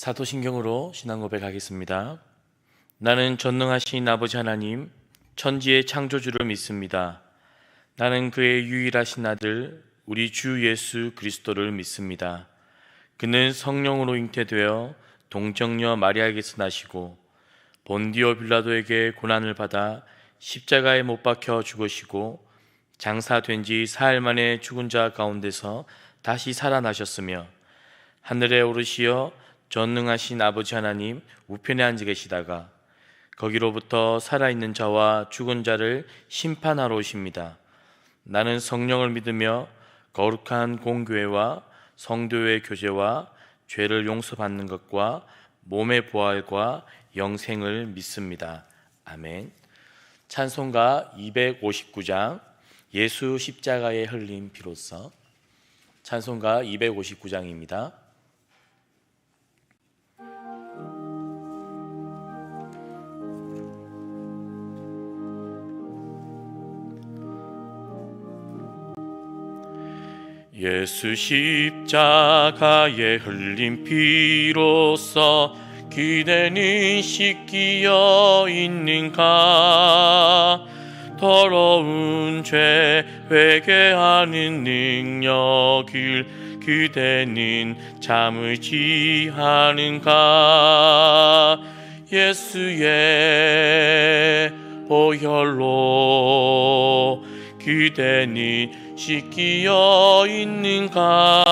사도신경으로 신앙 고백하겠습니다. 나는 전능하신 아버지 하나님, 천지의 창조주를 믿습니다. 나는 그의 유일하신 아들, 우리 주 예수 그리스도를 믿습니다. 그는 성령으로 잉태되어 동정녀 마리아에게서 나시고 본디오 빌라도에게 고난을 받아 십자가에 못 박혀 죽으시고 장사된 지 사흘 만에 죽은 자 가운데서 다시 살아나셨으며 하늘에 오르시어 전능하신 아버지 하나님 우편에 앉아 계시다가 거기로부터 살아있는 자와 죽은 자를 심판하러 오십니다. 나는 성령을 믿으며 거룩한 공교회와 성도의 교제와 죄를 용서받는 것과 몸의 부활과 영생을 믿습니다. 아멘. 찬송가 259장 예수 십자가에 흘린 피로써. 찬송가 259장입니다. 예수 십자가에 흘린 피로써 기대는 씻기어 있는가? 더러운 죄 회개하는 능력을 그대는 참을지 하는가? 예수의 보혈로 그대는 씻기어 있는가?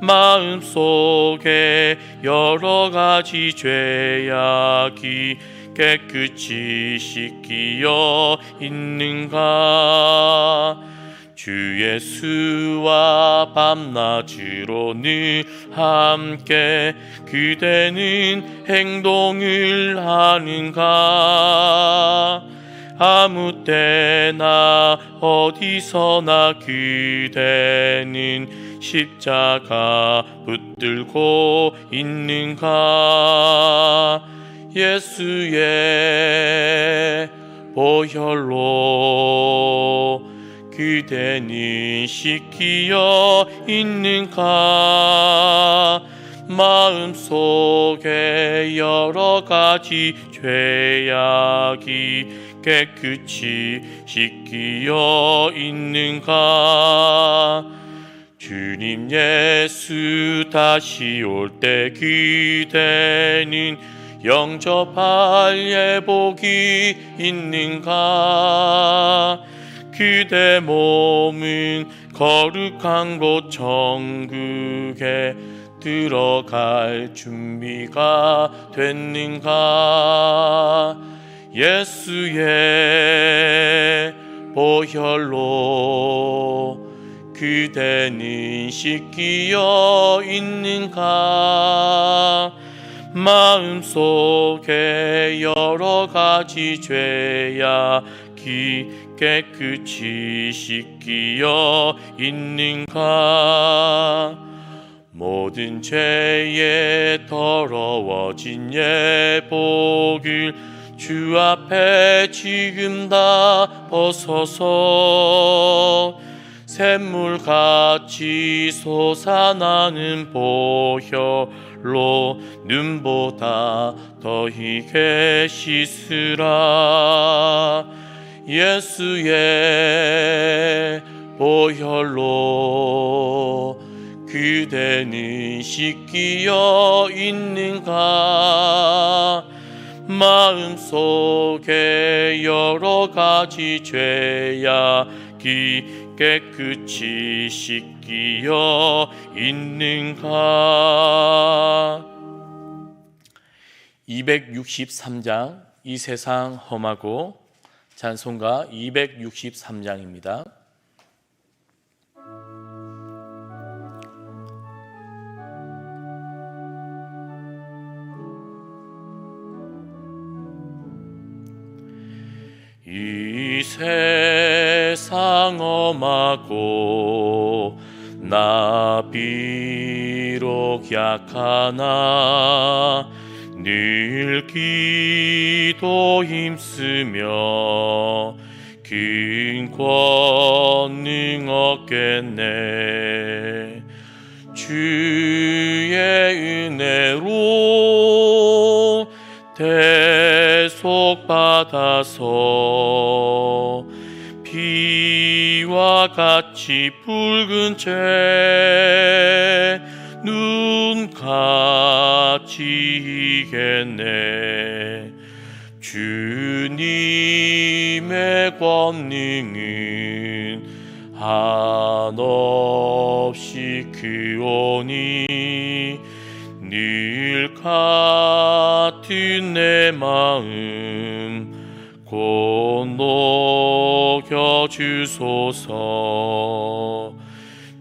마음속에 여러 가지 죄악이 깨끗이 씻기어 있는가? 주 예수와 밤낮으로 늘 함께 그대는 행동을 하는가? 아무 때나 어디서나 그대는 십자가 붙들고 있는가? 예수의 보혈로 그대는 씻기어 있는가? 마음속에 여러 가지 죄악이 깨끗이 씻기어 있는가? 주님 예수 다시 올 때 그대는 영접할 예복이 있는가? 그대 몸은 거룩한 곳 천국에 들어갈 준비가 됐는가? 예수의 보혈로 그대는 씻기어 있는가? 마음속에 여러 가지 죄악이 깨끗이 씻기어 있는가? 모든 죄에 더러워진 예복을 주 앞에 지금 다 벗어서 샘물같이 솟아나는 보혈로 눈보다 더 희게 씻으라. 예수의 보혈로 그대는 씻기어 있는가? 마음속에 여러 가지 죄악이 깨끗이 씻기어 있는가? 263장 이 세상 험하고. 찬송가 263장입니다. 이 세상 험하고 나 비록 약하나 늘 기도 힘쓰며 큰 권능 얻겠네. 주의 은혜로 대속받아서 피와 같이 붉은 죄 눈같이 이겠네. 주님의 권능은 한없이 크오니 늘 같은 내 마음 곧 녹여주소서.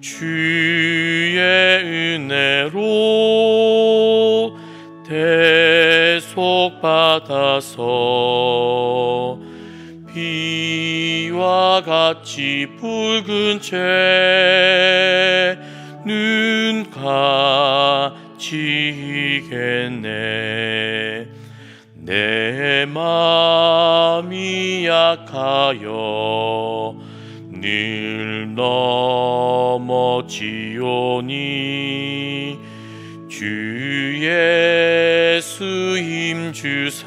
주의 은혜로 대속받아서 피와 같이 붉은 죄 눈같이 이겠네. 내 마음이 약하여 늘 넘어지오니 주 예수 힘주사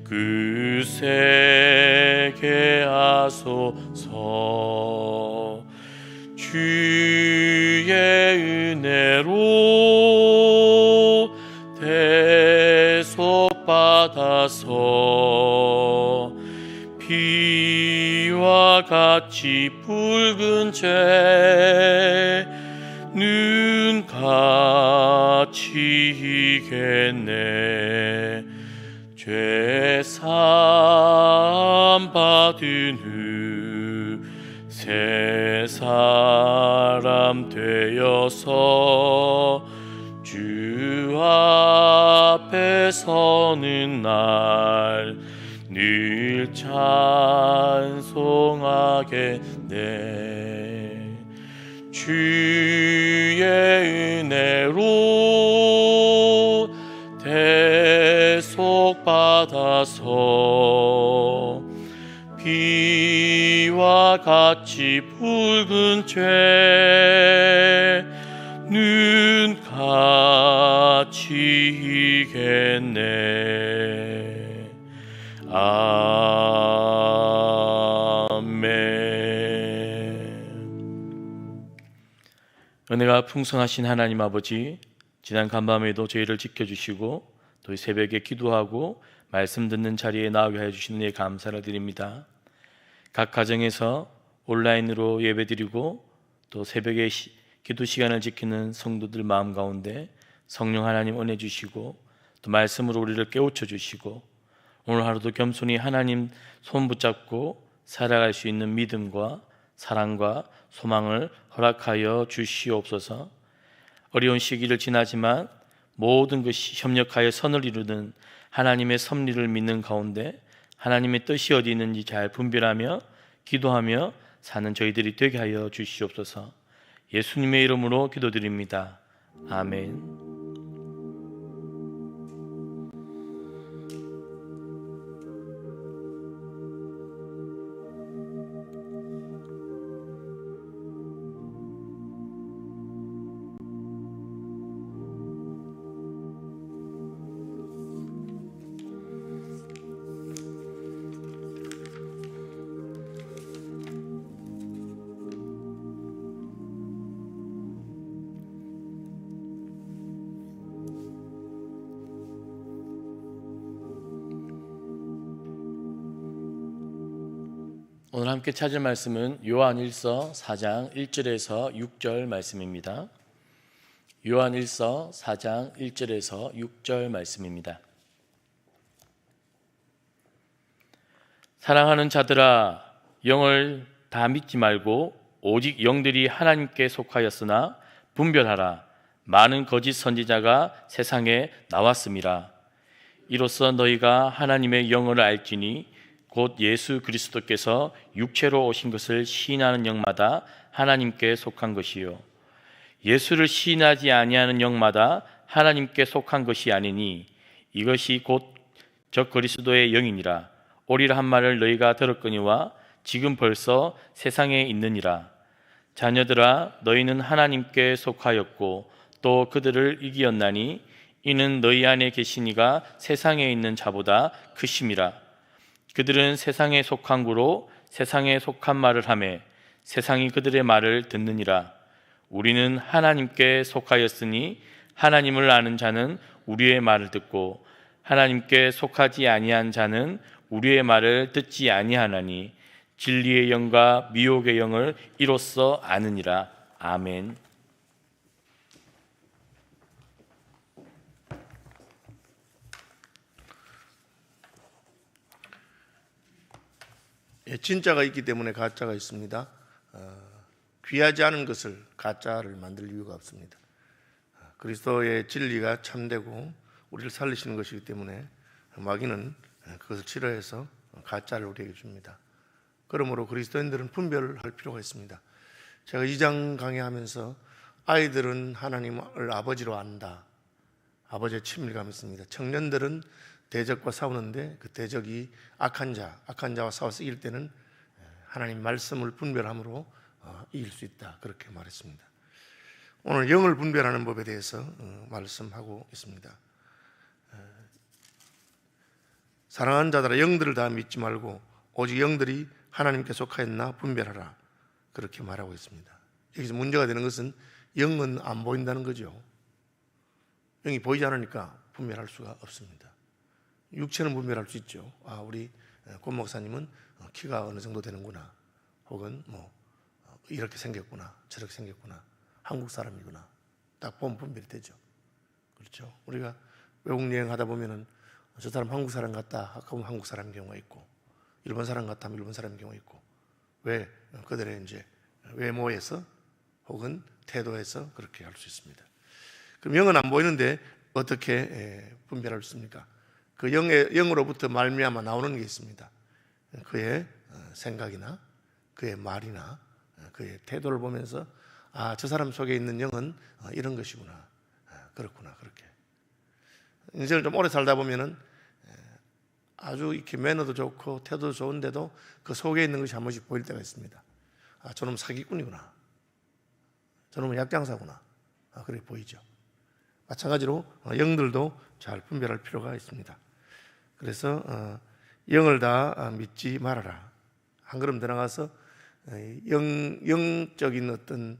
그세게 하소서. 주의 은혜로 대속받아서 피와 같이 붉은 죄 눈같이 이겠네. 죄사함 받은 후 새 사람 되어서 주 앞에 서는 날 늘 찬송하겠네. 주의 은혜로 대속받아서 피와 같이 붉은 죄 눈같이 이겠네. 아멘. 은혜가 풍성하신 하나님 아버지, 지난 간밤에도 저희를 지켜주시고 또 이 새벽에 기도하고 말씀 듣는 자리에 나오게 해주시는 데 감사를 드립니다. 각 가정에서 온라인으로 예배드리고 또 새벽에 기도 시간을 지키는 성도들 마음 가운데 성령 하나님 은혜 주시고 또 말씀으로 우리를 깨우쳐 주시고 오늘 하루도 겸손히 하나님 손 붙잡고 살아갈 수 있는 믿음과 사랑과 소망을 허락하여 주시옵소서. 어려운 시기를 지나지만 모든 것이 협력하여 선을 이루는 하나님의 섭리를 믿는 가운데 하나님의 뜻이 어디 있는지 잘 분별하며 기도하며 사는 저희들이 되게 하여 주시옵소서. 예수님의 이름으로 기도드립니다. 아멘. 오늘 함께 찾을 말씀은 요한일서 4장 1절에서 6절 말씀입니다. 요한일서 4장 1절에서 6절 말씀입니다. 사랑하는 자들아, 영을 다 믿지 말고 오직 영들이 하나님께 속하였으나 분별하라. 많은 거짓 선지자가 세상에 나왔음이라. 이로써 너희가 하나님의 영을 알지니 곧 예수 그리스도께서 육체로 오신 것을 시인하는 영마다 하나님께 속한 것이요 예수를 시인하지 아니하는 영마다 하나님께 속한 것이 아니니 이것이 곧 적 그리스도의 영이니라. 오리라 한 말을 너희가 들었거니와 지금 벌써 세상에 있느니라. 자녀들아, 너희는 하나님께 속하였고 또 그들을 이기었나니 이는 너희 안에 계신 이가 세상에 있는 자보다 크심이라. 그들은 세상에 속한 구로 세상에 속한 말을 하매 세상이 그들의 말을 듣느니라. 우리는 하나님께 속하였으니 하나님을 아는 자는 우리의 말을 듣고 하나님께 속하지 아니한 자는 우리의 말을 듣지 아니하나니 진리의 영과 미혹의 영을 이로써 아느니라. 아멘. 진짜가 있기 때문에 가짜가 있습니다. 귀하지 않은 것을 가짜를 만들 이유가 없습니다. 그리스도의 진리가 참되고 우리를 살리시는 것이기 때문에 마귀는 그것을 싫어해서 가짜를 우리에게 줍니다. 그러므로 그리스도인들은 분별을 할 필요가 있습니다. 제가 2장 강의하면서 아이들은 하나님을 아버지로 안다, 아버지의 친밀감이 있습니다. 청년들은 대적과 싸우는데 그 대적이 악한 자와 싸워서 이길 때는 하나님 말씀을 분별함으로 이길 수 있다, 그렇게 말했습니다. 오늘 영을 분별하는 법에 대해서 말씀하고 있습니다. 사랑하는 자들아, 영들을 다 믿지 말고 오직 영들이 하나님께 속하였나 분별하라, 그렇게 말하고 있습니다. 여기서 문제가 되는 것은 영은 안 보인다는 거죠. 영이 보이지 않으니까 분별할 수가 없습니다. 육체는 분별할 수 있죠. 우리 권 목사님은 키가 어느 정도 되는구나, 혹은 이렇게 생겼구나, 저렇게 생겼구나, 한국 사람이구나, 딱 보면 분별이 되죠. 그렇죠. 우리가 외국 여행하다 보면은 저 사람 한국 사람 같다 하면 한국 사람인 경우가 있고, 일본 사람 같다 하면 일본 사람인 경우가 있고, 왜 그들의 이제 외모에서 혹은 태도에서 그렇게 할 수 있습니다. 그럼 영은 안 보이는데 어떻게 분별할 수 있습니까? 그 영으로부터 말미암아 나오는 게 있습니다. 그의 생각이나 그의 말이나 그의 태도를 보면서 저 사람 속에 있는 영은 이런 것이구나, 그렇구나, 그렇게. 인생을 좀 오래 살다 보면은 아주 이렇게 매너도 좋고 태도도 좋은데도 그 속에 있는 것이 한 번씩 보일 때가 있습니다. 저놈은 사기꾼이구나, 저놈은 약장사구나, 그렇게 보이죠. 마찬가지로 영들도 잘 분별할 필요가 있습니다. 그래서 영을 다 믿지 말아라. 한 걸음 더 나가서 영적인 어떤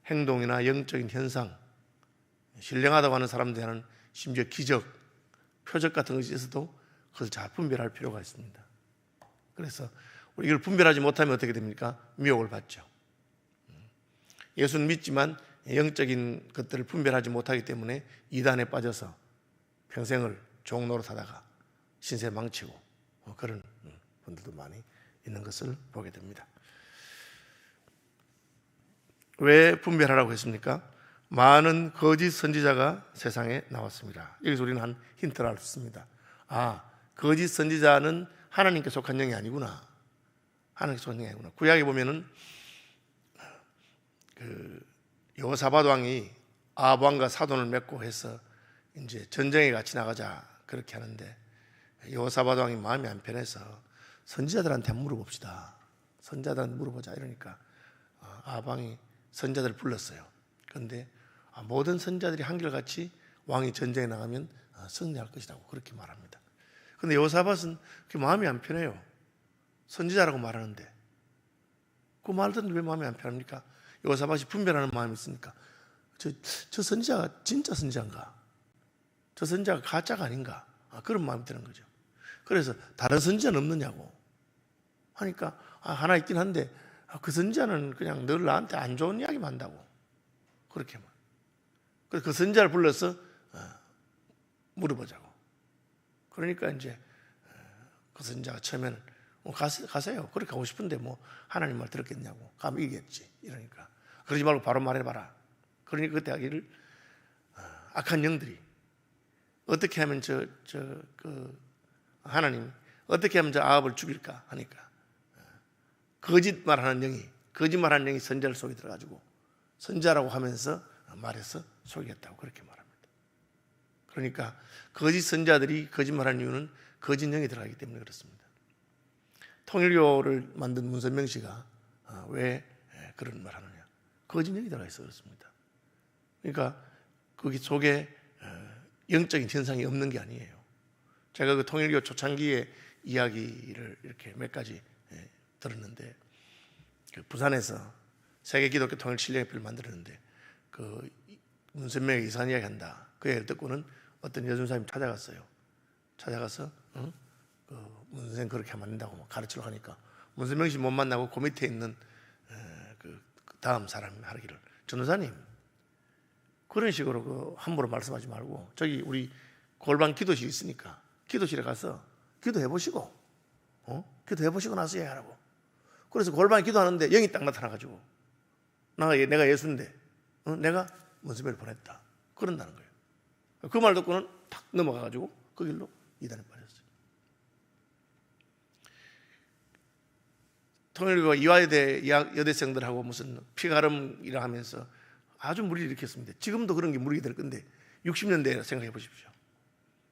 행동이나 영적인 현상, 신령하다고 하는 사람들은 심지어 기적, 표적 같은 것이 있어도 그것을 잘 분별할 필요가 있습니다. 그래서 우리 이걸 분별하지 못하면 어떻게 됩니까? 미혹을 받죠. 예수는 믿지만 영적인 것들을 분별하지 못하기 때문에 이단에 빠져서 평생을 종노릇하다가 신세 망치고 그런 분들도 많이 있는 것을 보게 됩니다. 왜 분별하라고 했습니까? 많은 거짓 선지자가 세상에 나왔습니다. 여기서 우리는 한 힌트를 알 수 있습니다. 거짓 선지자는 하나님께 속한 영이 아니구나, 하나님께 속한 영이 아니구나. 구약에 보면은 여호사밧 왕이 아합 왕과 사돈을 맺고 해서 이제 전쟁에 같이 나가자 그렇게 하는데, 여호사밧 왕이 마음이 안 편해서 선지자들한테 물어봅시다, 선지자들한테 물어보자 이러니까 아합 왕이 선지자들을 불렀어요. 그런데 모든 선지자들이 한결같이 왕이 전쟁에 나가면 승리할 것이라고 그렇게 말합니다. 그런데 여호사밧은 그 마음이 안 편해요. 선지자라고 말하는데 그 말 듣는데 왜 마음이 안 편합니까? 여호사밧이 분별하는 마음이 있으니까 저 선지자가 진짜 선지자인가, 저 선지자가 가짜가 아닌가, 그런 마음이 드는 거죠. 그래서 다른 선지자는 없느냐고 하니까 하나 있긴 한데 그 선지자는 그냥 늘 나한테 안 좋은 이야기만 한다고, 그렇게 말. 그래서 그 선지자를 불러서 물어보자고. 그러니까 이제 그 선지자가 처음에는 가세요. 그렇게 하고 싶은데 뭐 하나님 말 들었겠냐고. 가면 이기겠지. 이러니까 그러지 말고 바로 말해봐라. 그러니까 그때 하기를 악한 영들이 어떻게 하면 하나님 어떻게 하면 저 아합을 죽일까 하니까 거짓말하는 영이 선지자를 속에 들어가지고 선지자라고 하면서 말해서 속였다고 그렇게 말합니다. 그러니까 거짓 선지자들이 거짓말하는 이유는 거짓 영이 들어가기 때문에 그렇습니다. 통일교를 만든 문선명 씨가 왜 그런 말 하느냐, 거짓력이 들어가 있어 그렇습니다. 그러니까 거기 속에 영적인 현상이 없는 게 아니에요. 제가 그 통일교 초창기의 이야기를 이렇게 몇 가지 들었는데, 그 부산에서 세계 기독교 통일 7년회를 만들었는데 그 문선명이 이상한 이야기 한다. 그 얘기를 듣고는 어떤 여전사님이 찾아갔어요. 찾아가서 그 문선생 그렇게 하면 안 된다고 가르치러 가니까 문선명 씨 못 만나고 그 밑에 있는 그 다음 사람이 하기를, 전도사님 그런 식으로 그 함부로 말씀하지 말고 저기 우리 골방 기도실 있으니까 기도실에 가서 기도해 보시고 기도해 보시고 나서 얘기하라고. 그래서 골방에 기도하는데 영이 딱 나타나가지고 내가 예수인데 내가 문수배를 보냈다 그런다는 거예요. 그 말 듣고는 탁 넘어가가지고 그 길로 이단에 빠졌어요. 통일교 이화여대 여대생들하고 무슨 피가름이라 하면서 아주 무리를 일으켰습니다. 지금도 그런 게 무리가 될 건데 60년대에 생각해 보십시오.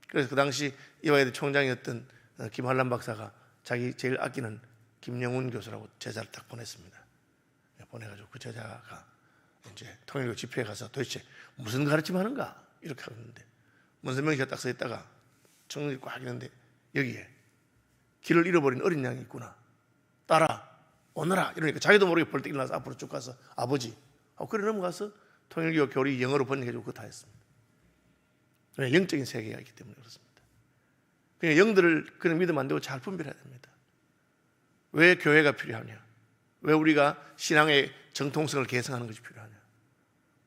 그래서 그 당시 이화여대 총장이었던 김한란 박사가 자기 제일 아끼는 김영훈 교수라고 제자를 딱 보냈습니다. 보내가지고 그 제자가 이제 통일교 집회에 가서 도대체 무슨 가르침 하는가 이렇게 하는데 문선명이 딱 서 있다가 청년이 꽉 있는데 여기에 길을 잃어버린 어린 양이 있구나, 따라 오너라 이러니까 자기도 모르게 벌떡 일어나서 앞으로 쭉 가서 아버지 그래 넘어가서 통일교 교리 영어로 번역해주고 그거 다 했습니다. 영적인 세계가 있기 때문에 그렇습니다. 그러니까 영들을 그냥 믿으면 안 되고 잘 분별해야 됩니다. 왜 교회가 필요하냐, 왜 우리가 신앙의 정통성을 개성하는 것이 필요하냐,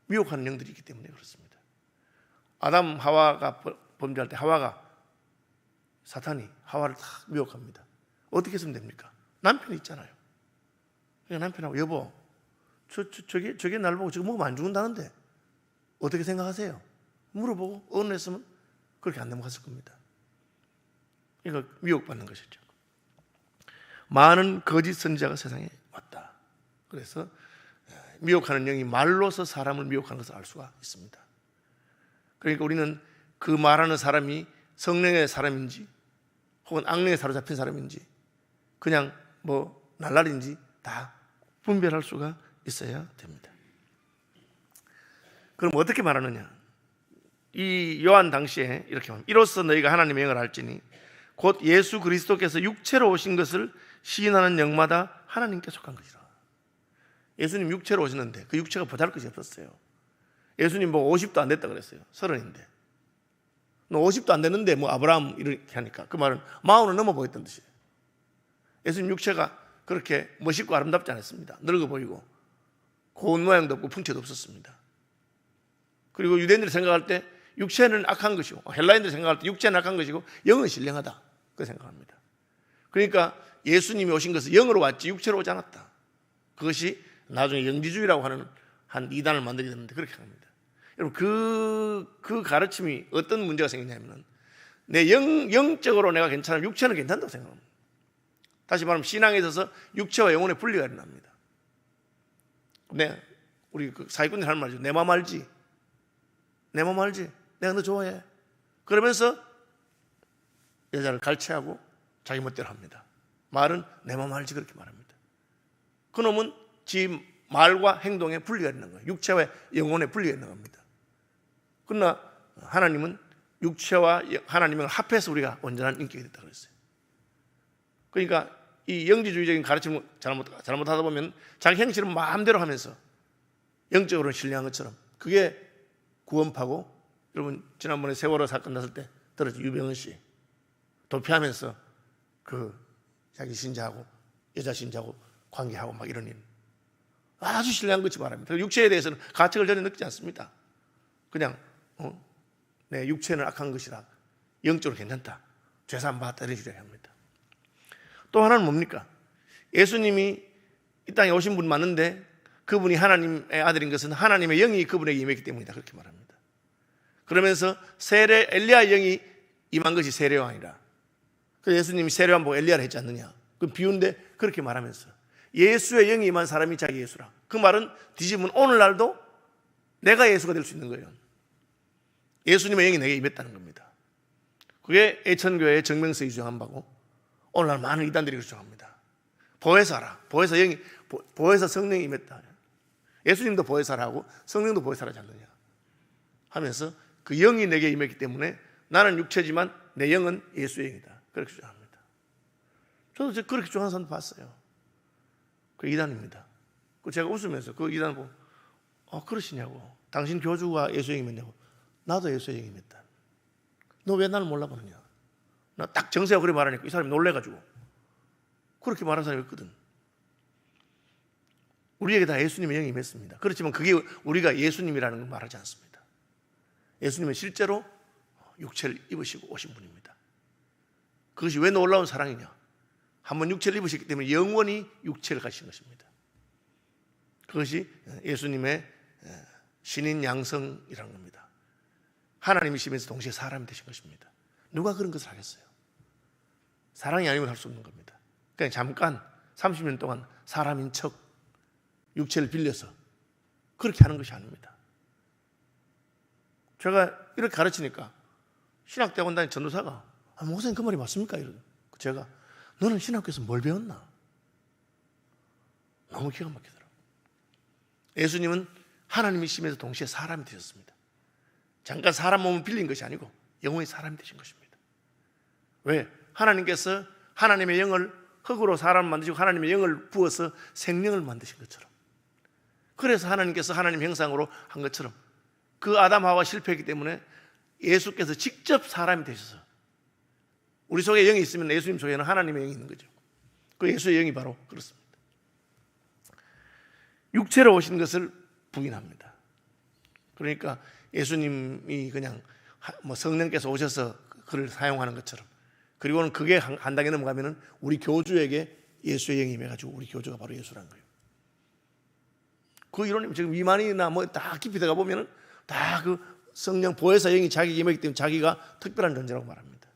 미혹하는 영들이 있기 때문에 그렇습니다. 아담 하와가 범죄할 때 사탄이 하와를 다 미혹합니다. 어떻게 했으면 됩니까? 남편이 있잖아요. 그러니까 남편하고 여보 저게 날 보고 저거 먹으면 안 죽는다는데 어떻게 생각하세요? 물어보고 언했으면 그렇게 안 넘어갔을 겁니다. 그러니까 미혹받는 것이죠. 많은 거짓 선지자가 세상에 왔다. 그래서 미혹하는 영이 말로서 사람을 미혹하는 것을 알 수가 있습니다. 그러니까 우리는 그 말하는 사람이 성령의 사람인지 혹은 악령에 사로잡힌 사람인지 그냥 날라리인지 다 분별할 수가 있어야 됩니다. 그럼 어떻게 말하느냐? 이 요한 당시에 이렇게 말합니다. 이로써 너희가 하나님의 영을 알지니 곧 예수 그리스도께서 육체로 오신 것을 시인하는 영마다 하나님께 속한 것이라. 예수님 육체로 오시는데 그 육체가 보잘것이 없었어요. 예수님 50도 안 됐다 그랬어요. 30인데 너 50도 안 됐는데 아브라함 이렇게 하니까 그 말은 40은 넘어 보였던 뜻이에요. 예수님 육체가 그렇게 멋있고 아름답지 않았습니다. 늙어 보이고 고운 모양도 없고 풍채도 없었습니다. 그리고 유대인들이 생각할 때 육체는 악한 것이고 헬라인들이 생각할 때 육체는 악한 것이고 영은 신령하다 그렇게 생각합니다. 그러니까 예수님이 오신 것은 영으로 왔지 육체로 오지 않았다. 그것이 나중에 영지주의라고 하는 한 이단을 만들게 됐는데 그렇게 합니다. 여러분 그 가르침이 어떤 문제가 생기냐면 내 영적으로 내가 괜찮으면 육체는 괜찮다고 생각합니다. 다시 말하면 신앙에 있어서 육체와 영혼의 분리가 일어납니다. 우리 사기꾼들이 하는 말이죠. 내 맘 알지? 내 맘 알지? 내가 너 좋아해. 그러면서 여자를 갈취하고 자기 멋대로 합니다. 말은 내 맘 알지 그렇게 말합니다. 그놈은 지 말과 행동에 분리가 있는 거예요. 육체와 영혼의 분리가 있는 겁니다. 그러나 하나님은 육체와 하나님을 합해서 우리가 온전한 인격이 됐다고 그랬어요. 그러니까 이 영지주의적인 가르침을 잘못하다 보면 자기 행실은 마음대로 하면서 영적으로는 신뢰한 것처럼 그게 구원파고, 여러분 지난번에 세월호 사건 났을 때 들었죠. 유병헌 씨 도피하면서 자기 신자하고 여자 신자하고 관계하고 막 이런 일 아주 신뢰한 것이 말합니다. 육체에 대해서는 가책을 전혀 느끼지 않습니다. 그냥 내 육체는 악한 것이라 영적으로 괜찮다, 죄사 안 받았다 이런 식으로 합니다. 또 하나는 뭡니까? 예수님이 이 땅에 오신 분 맞는데 그분이 하나님의 아들인 것은 하나님의 영이 그분에게 임했기 때문이다 그렇게 말합니다. 그러면서 엘리야의 영이 임한 것이 세례요한이라. 그래서 예수님이 세례요한 보고 엘리야를 했지 않느냐, 그 비유인데 그렇게 말하면서 예수의 영이 임한 사람이 자기 예수라. 그 말은 뒤집으면 오늘날도 내가 예수가 될 수 있는 거예요. 예수님의 영이 내게 임했다는 겁니다. 그게 애천교회의 정명석이 주장한 바고 오늘날 많은 이단들이 주장합니다. 보혜사 알아. 보혜사 성령이 임했다. 예수님도 보혜사라고 성령도 보혜사라지 않느냐 하면서 그 영이 내게 임했기 때문에 나는 육체지만 내 영은 예수의 영이다. 그렇게 주장합니다. 저도 그렇게 주장하는 사람도 봤어요. 그 이단입니다. 제가 웃으면서 그 이단 보고 그러시냐고. 당신 교주가 예수의 영이 맺냐고. 나도 예수의 영이 맺다. 너 왜 나를 몰라보느냐. 나 딱 정세가 그렇게 말하니까 이 사람이 놀래가지고 그렇게 말한 사람이 있거든. 우리에게 다 예수님의 영이 임했습니다. 그렇지만 그게 우리가 예수님이라는 걸 말하지 않습니다. 예수님은 실제로 육체를 입으시고 오신 분입니다. 그것이 왜 놀라운 사랑이냐. 한번 육체를 입으셨기 때문에 영원히 육체를 가신 것입니다. 그것이 예수님의 신인 양성이라는 겁니다. 하나님이시면서 동시에 사람이 되신 것입니다. 누가 그런 것을 하겠어요? 사랑이 아니면 할 수 없는 겁니다. 그냥 잠깐 30년 동안 사람인 척 육체를 빌려서 그렇게 하는 것이 아닙니다. 제가 이렇게 가르치니까 신학대학원 다니는 전도사가 목사님 그 말이 맞습니까? 이러고 제가 너는 신학교에서 뭘 배웠나? 너무 기가 막히더라고요. 예수님은 하나님이시면서 동시에 사람이 되셨습니다. 잠깐 사람 몸을 빌린 것이 아니고 영원히 사람이 되신 것입니다. 왜? 하나님께서 하나님의 영을 흙으로 사람을 만드시고 하나님의 영을 부어서 생명을 만드신 것처럼, 그래서 하나님께서 하나님 형상으로 한 것처럼 그 아담 하와가 실패했기 때문에 예수께서 직접 사람이 되셔서, 우리 속에 영이 있으면 예수님 속에는 하나님의 영이 있는 거죠. 그 예수의 영이 바로 그렇습니다. 육체로 오신 것을 부인합니다. 그러니까 예수님이 그냥 성령께서 오셔서 그를 사용하는 것처럼, 그리고는 그게 한 단계 넘어가면은 우리 교주에게 예수의 영이 임해가지고 우리 교주가 바로 예수라는 거예요. 그 이론이 지금 위만이나 뭐 다 깊이 들어가 보면은 다 그 성령 보혜사 영이 자기에게 임하기 때문에 자기가 특별한 존재라고 말합니다.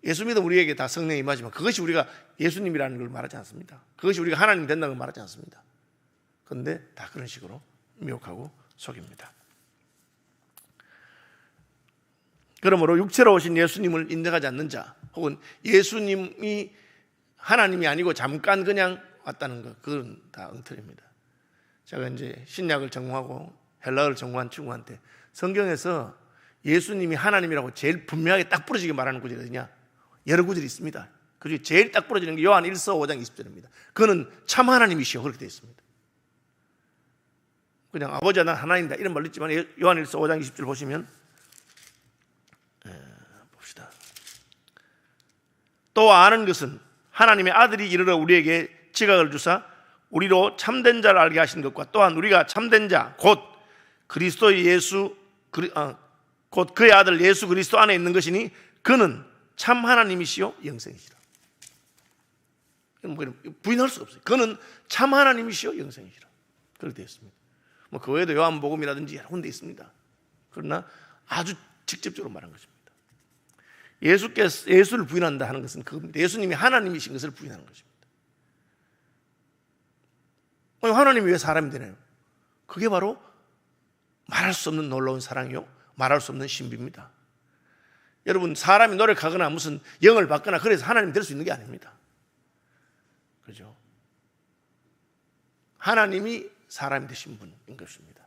예수 믿어 우리에게 다 성령이 임하지만 그것이 우리가 예수님이라는 걸 말하지 않습니다. 그것이 우리가 하나님 된다는 걸 말하지 않습니다. 그런데 다 그런 식으로 미혹하고 속입니다. 그러므로 육체로 오신 예수님을 인정하지 않는 자, 혹은 예수님이 하나님이 아니고 잠깐 그냥 왔다는 것, 그건 다 엉터리입니다. 제가 이제 신약을 전공하고 헬라어를 전공한 친구한테 성경에서 예수님이 하나님이라고 제일 분명하게 딱 부러지게 말하는 구절이 어디냐? 여러 구절이 있습니다. 그중에 제일 딱 부러지는 게 요한 1서 5장 20절입니다. 그는 참 하나님이시오, 그렇게 되어 있습니다. 그냥 아버지와 난 하나님이다 이런 말도 있지만 요한 1서 5장 20절 보시면 봅시다. 또 아는 것은 하나님의 아들이 이르러 우리에게 지각을 주사 우리로 참된 자를 알게 하시는 것과, 또한 우리가 참된 자 곧 그리스도의 예수 곧 그의 아들 예수 그리스도 안에 있는 것이니 그는 참 하나님이시요 영생이시라. 부인할 수가 없어요. 그는 참 하나님이시요 영생이시라. 그렇게 되어 있습니다. 뭐 그 외에도 요한복음이라든지 여러 군데 있습니다. 그러나 아주 직접적으로 말한 것입니다. 예수를 부인한다 하는 것은 그겁니다. 예수님이 하나님이신 것을 부인하는 것입니다. 하나님이 왜 사람이 되나요? 그게 바로 말할 수 없는 놀라운 사랑이요, 말할 수 없는 신비입니다. 여러분, 사람이 노력하거나 무슨 영을 받거나 그래서 하나님 될 수 있는 게 아닙니다. 그죠? 하나님이 사람이 되신 분인 것입니다.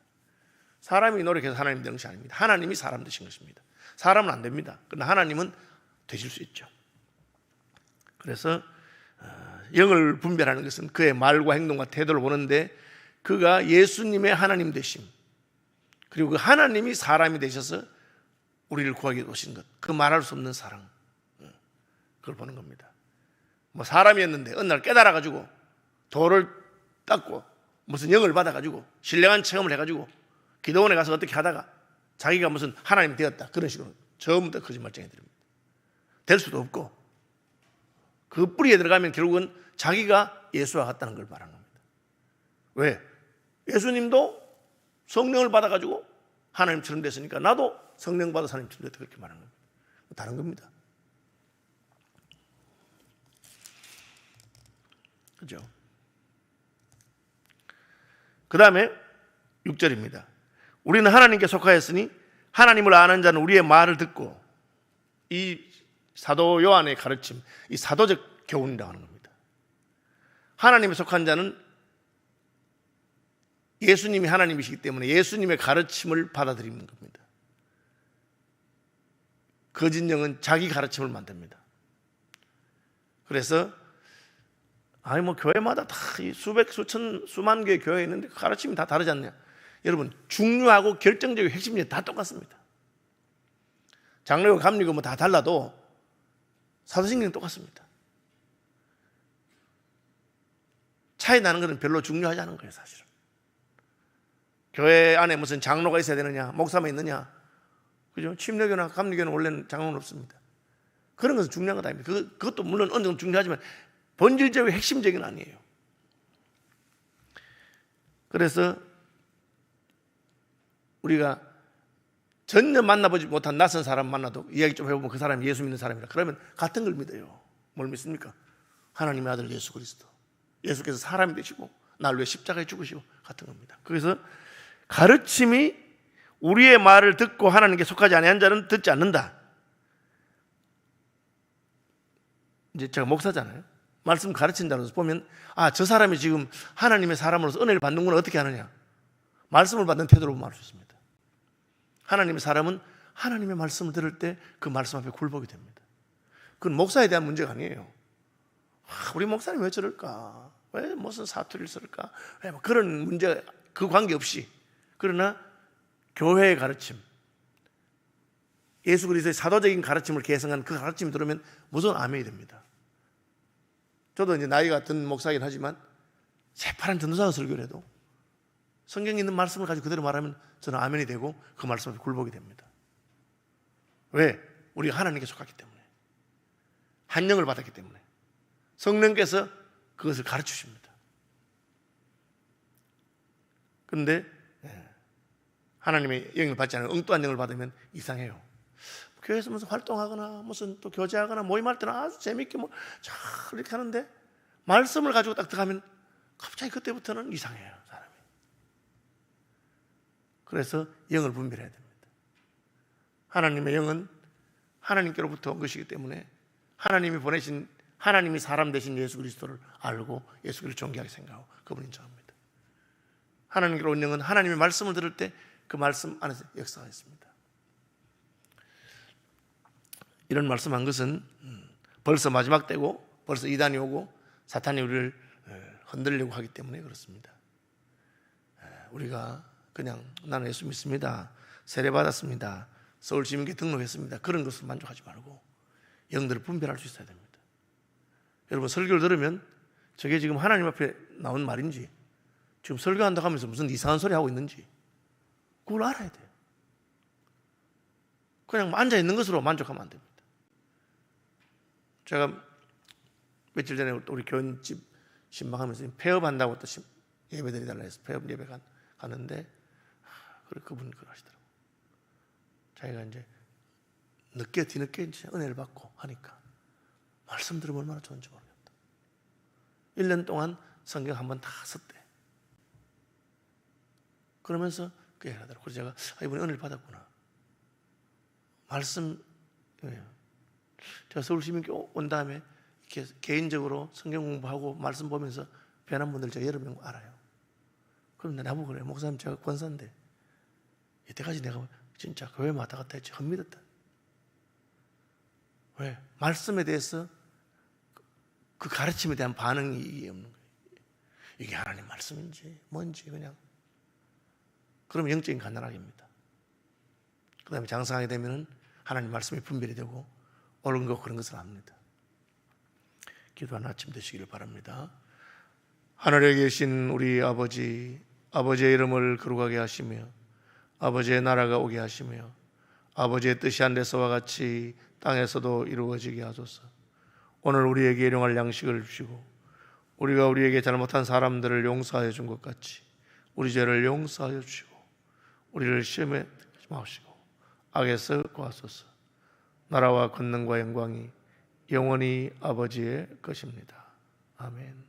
사람이 노력해서 하나님 되는 것이 아닙니다. 하나님이 사람 되신 것입니다. 사람은 안 됩니다. 그러나 하나님은 되실 수 있죠. 그래서 영을 분별하는 것은 그의 말과 행동과 태도를 보는데, 그가 예수님의 하나님 되심, 그리고 그 하나님이 사람이 되셔서 우리를 구하기 위해 오신 것, 그 말할 수 없는 사랑, 그걸 보는 겁니다. 뭐 사람이었는데 어느 날 깨달아가지고 돌을 닦고 무슨 영을 받아가지고 신령한 체험을 해가지고 기도원에 가서 어떻게 하다가 자기가 무슨 하나님 되었다, 그런 식으로 처음부터 거짓말쟁이 들입니다. 될 수도 없고, 그 뿌리에 들어가면 결국은 자기가 예수와 같다는 걸 말하는 겁니다. 왜? 예수님도 성령을 받아가지고 하나님처럼 됐으니까 나도 성령 받아 하나님처럼 됐다, 그렇게 말하는 겁니다. 다른 겁니다. 그죠? 그 다음에 6절입니다. 우리는 하나님께 속하였으니 하나님을 아는 자는 우리의 말을 듣고, 이 사도 요한의 가르침, 이 사도적 교훈이라고 하는 겁니다. 하나님에 속한 자는 예수님이 하나님이시기 때문에 예수님의 가르침을 받아들이는 겁니다. 거짓 영은 자기 가르침을 만듭니다. 그래서 교회마다 다 수백, 수천, 수만 개의 교회가 있는데 가르침이 다 다르지 않냐? 여러분, 중요하고 결정적인 핵심이 다 똑같습니다. 장로교, 감리교 다 달라도 사도신경은 똑같습니다. 차이 나는 것은 별로 중요하지 않은 거예요, 사실은. 교회 안에 무슨 장로가 있어야 되느냐, 목사만 있느냐, 그죠? 침례교나 감리교는 원래는 장로는 없습니다. 그런 것은 중요한 것 아닙니다. 그것도 물론 어느 정도 중요하지만 본질적이고 핵심적인 아니에요. 그래서 우리가 전혀 만나보지 못한 낯선 사람 만나도 이야기 좀 해보면 그 사람이 예수 믿는 사람이라 그러면 같은 걸 믿어요. 뭘 믿습니까? 하나님의 아들 예수 그리스도. 예수께서 사람이 되시고 나를 위해 십자가에 죽으시고 같은 겁니다. 그래서 가르침이 우리의 말을 듣고 하나님께 속하지 아니한 자는 듣지 않는다. 이제 제가 목사잖아요. 말씀 가르친 자로서 보면 저 사람이 지금 하나님의 사람으로서 은혜를 받는구나. 어떻게 하느냐? 말씀을 받는 태도로 보면 알 수 있습니다. 하나님의 사람은 하나님의 말씀을 들을 때 그 말씀 앞에 굴복이 됩니다. 그건 목사에 대한 문제가 아니에요. 우리 목사님 왜 저럴까? 왜 무슨 사투리를 쓸까? 왜 그런 문제, 그 관계없이, 그러나 교회의 가르침, 예수 그리스도의 사도적인 가르침을 계승한 그 가르침이 들으면 무조건 아멘이 됩니다. 저도 이제 나이가 든 목사이긴 하지만 새파란 전도사가 설교를 해도 성경에 있는 말씀을 가지고 그대로 말하면 저는 아멘이 되고 그 말씀 앞에 굴복이 됩니다. 왜? 우리가 하나님께 속했기 때문에, 한영을 받았기 때문에, 성령께서 그것을 가르치십니다. 그런데 하나님의 영을 받지 않은 엉뚱한 영을 받으면 이상해요. 교회에서 무슨 활동하거나 무슨 또 교제하거나 모임할 때는 아주 재밌게 이렇게 하는데 말씀을 가지고 딱 들어가면 갑자기 그때부터는 이상해요, 사람이. 그래서 영을 분별해야 됩니다. 하나님의 영은 하나님께로부터 온 것이기 때문에 하나님이 보내신, 하나님이 사람 되신 예수 그리스도를 알고 예수 그리스도를 존귀하게 생각하고 그분을 인정합니다. 하나님께로 온 영은 하나님의 말씀을 들을 때 그 말씀 안에서 역사가 있습니다. 이런 말씀한 것은 벌써 마지막 때고 벌써 이단이 오고 사탄이 우리를 흔들려고 하기 때문에 그렇습니다. 우리가 그냥 나는 예수 믿습니다, 세례 받았습니다, 서울시민교회 등록했습니다, 그런 것을 만족하지 말고 영들을 분별할 수 있어야 됩니다. 여러분, 설교를 들으면 저게 지금 하나님 앞에 나온 말인지 지금 설교한다고 하면서 무슨 이상한 소리 하고 있는지 그걸 알아야 돼요. 그냥 앉아있는 것으로 만족하면 안 됩니다. 제가 며칠 전에 우리 교인집 신방하면서 폐업한다고 또 예배 드리달라 해서 폐업 예배 가는데 그분이 그걸 하시더라고요. 자기가 이제 뒤늦게 이제 은혜를 받고 하니까 말씀 들으면 얼마나 좋은지 모르겠다. 1년 동안 성경 한번 다 썼대. 그러면서 그 얘기를 하더라고요. 그래서 제가 이번에 은혜를 받았구나. 말씀, 제가 서울시민교회 온 다음에 이렇게 개인적으로 성경 공부하고 말씀 보면서 변한 분들 제가 여러 명 알아요. 그런데 나보고 그래요. 목사님, 제가 권사인데 이때까지 내가 진짜 교회 왔다 갔다 했지 헛믿었다. 왜? 말씀에 대해서 그 가르침에 대한 반응이 없는 거예요. 이게 하나님 말씀인지 뭔지 그냥. 그러면 영적인 간단하기입니다. 그 다음에 장성하게 되면 하나님 말씀이 분별이 되고 옳은 것 그런 것을 압니다. 기도하는 아침 되시기를 바랍니다. 하늘에 계신 우리 아버지, 아버지의 이름을 거룩하게 하시며 아버지의 나라가 오게 하시며 아버지의 뜻이 하늘에서와 같이 땅에서도 이루어지게 하소서. 오늘 우리에게 일용할 양식을 주시고 우리가 우리에게 잘못한 사람들을 용서하여 준 것 같이 우리 죄를 용서하여 주시고 우리를 시험에 들지 마시고 악에서 구하소서. 나라와 권능과 영광이 영원히 아버지의 것입니다. 아멘.